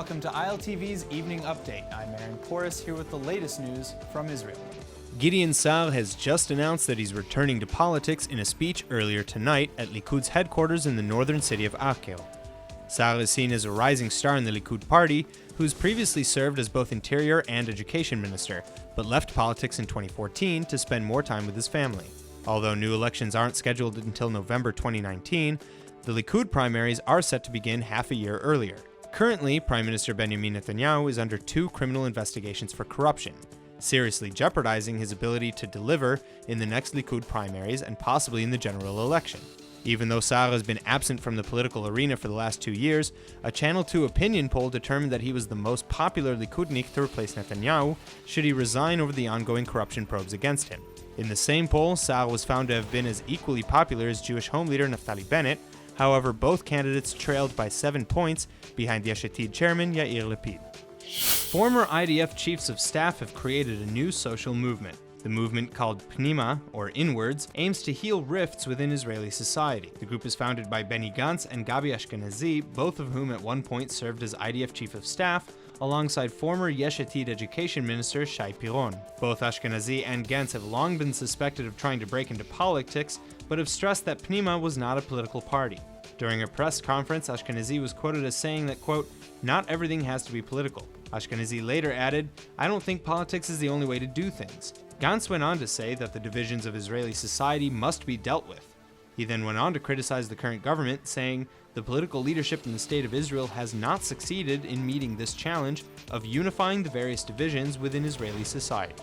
welcome to ILTV's Evening Update. I'm Aaron Porras here with the latest news from Israel. Gideon Sa'ar has just announced that he's returning to politics in a speech earlier tonight at Likud's headquarters in the northern city of Akel. Sa'ar is seen as a rising star in the Likud party, who's previously served as both interior and education minister, but left politics in 2014 to spend more time with his family. Although new elections aren't scheduled until November 2019, the Likud primaries are set to begin half a year earlier. Currently, Prime Minister Benjamin Netanyahu is under 2 criminal investigations for corruption, seriously jeopardizing his ability to deliver in the next Likud primaries and possibly in the general election. Even though Sa'ar has been absent from the political arena for the last 2 years, a Channel 2 opinion poll determined that he was the most popular Likudnik to replace Netanyahu should he resign over the ongoing corruption probes against him. In the same poll, Sa'ar was found to have been as equally popular as Jewish Home Leader Naftali Bennett. However, both candidates trailed by 7 points behind Yesh Atid chairman Yair Lapid. Former IDF Chiefs of Staff have created a new social movement. The movement, called Pnima, or Inwards, aims to heal rifts within Israeli society. The group is founded by Benny Gantz and Gabi Ashkenazi, both of whom at one point served as IDF Chief of Staff, alongside former Yesh Atid Education Minister Shai Piron. Both Ashkenazi and Gantz have long been suspected of trying to break into politics, but have stressed that Pnima was not a political party. During a press conference, Ashkenazi was quoted as saying that, quote, "Not everything has to be political." Ashkenazi later added, "I don't think politics is the only way to do things." Gantz went on to say that the divisions of Israeli society must be dealt with. He then went on to criticize the current government, saying, "The political leadership in the state of Israel has not succeeded in meeting this challenge of unifying the various divisions within Israeli society."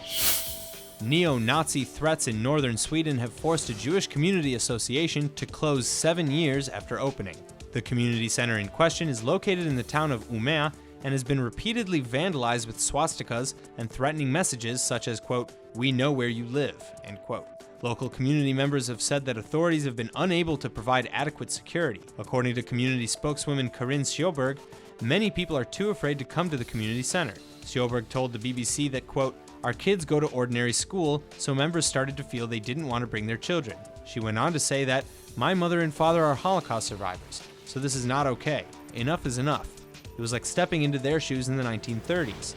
Neo-Nazi threats in northern Sweden have forced a Jewish community association to close 7 years after opening. The community center in question is located in the town of Umeå and has been repeatedly vandalized with swastikas and threatening messages such as, quote, "We know where you live," end quote. Local community members have said that authorities have been unable to provide adequate security. According to community spokeswoman Karin Sjöberg, many people are too afraid to come to the community center. Sjöberg told the BBC that, quote, "Our kids go to ordinary school, so members started to feel they didn't want to bring their children." She went on to say that, "My mother and father are Holocaust survivors, so this is not okay. Enough is enough." It was like stepping into their shoes in the 1930s.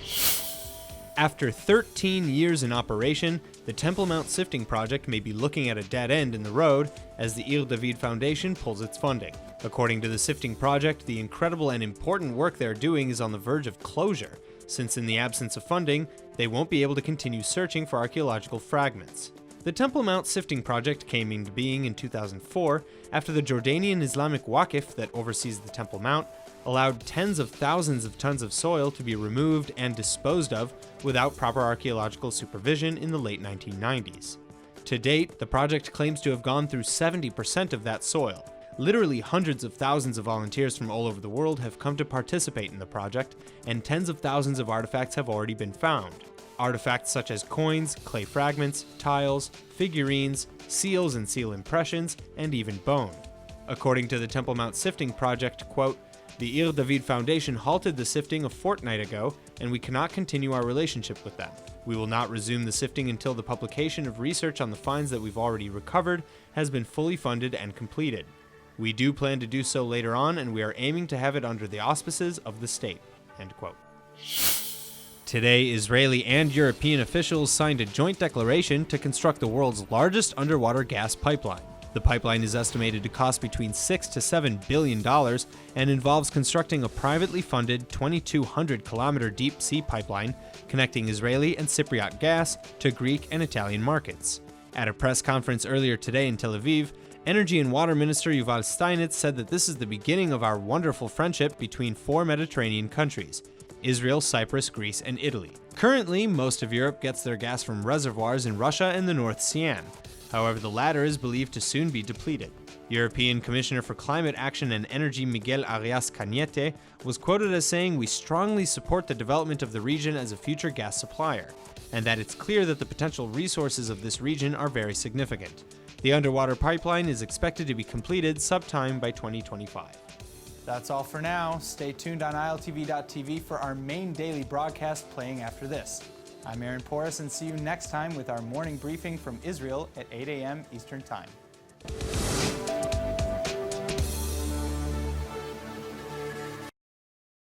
After 13 years in operation, the Temple Mount Sifting project may be looking at a dead end in the road as the Ir David Foundation pulls its funding. According to the Sifting project, the incredible and important work they're doing is on the verge of closure, since in the absence of funding, they won't be able to continue searching for archaeological fragments. The Temple Mount Sifting project came into being in 2004 after the Jordanian Islamic Waqf that oversees the Temple Mount allowed tens of thousands of tons of soil to be removed and disposed of without proper archaeological supervision in the late 1990s. To date, the project claims to have gone through 70% of that soil. Literally hundreds of thousands of volunteers from all over the world have come to participate in the project, and tens of thousands of artifacts have already been found. Artifacts such as coins, clay fragments, tiles, figurines, seals and seal impressions, and even bone. According to the Temple Mount Sifting project, quote, "The Ir David Foundation halted the sifting a fortnight ago, and we cannot continue our relationship with them. We will not resume the sifting until the publication of research on the finds that we've already recovered has been fully funded and completed. We do plan to do so later on, and we are aiming to have it under the auspices of the state," end quote. Today, Israeli and European officials signed a joint declaration to construct the world's largest underwater gas pipeline. The pipeline is estimated to cost between $6 to $7 billion and involves constructing a privately funded 2,200-kilometer deep sea pipeline connecting Israeli and Cypriot gas to Greek and Italian markets. At a press conference earlier today in Tel Aviv, Energy and Water Minister Yuval Steinitz said that this is the beginning of our wonderful friendship between 4 Mediterranean countries: Israel, Cyprus, Greece, and Italy. Currently, most of Europe gets their gas from reservoirs in Russia and the North Sea. However, the latter is believed to soon be depleted. European Commissioner for Climate Action and Energy Miguel Arias Cañete was quoted as saying, "We strongly support the development of the region as a future gas supplier, and that it's clear that the potential resources of this region are very significant. The underwater pipeline is expected to be completed sometime by 2025. That's all for now. Stay tuned on ILTV.tv for our main daily broadcast playing after this. I'm Aaron Porras, and see you next time with our morning briefing from Israel at 8 a.m. Eastern Time.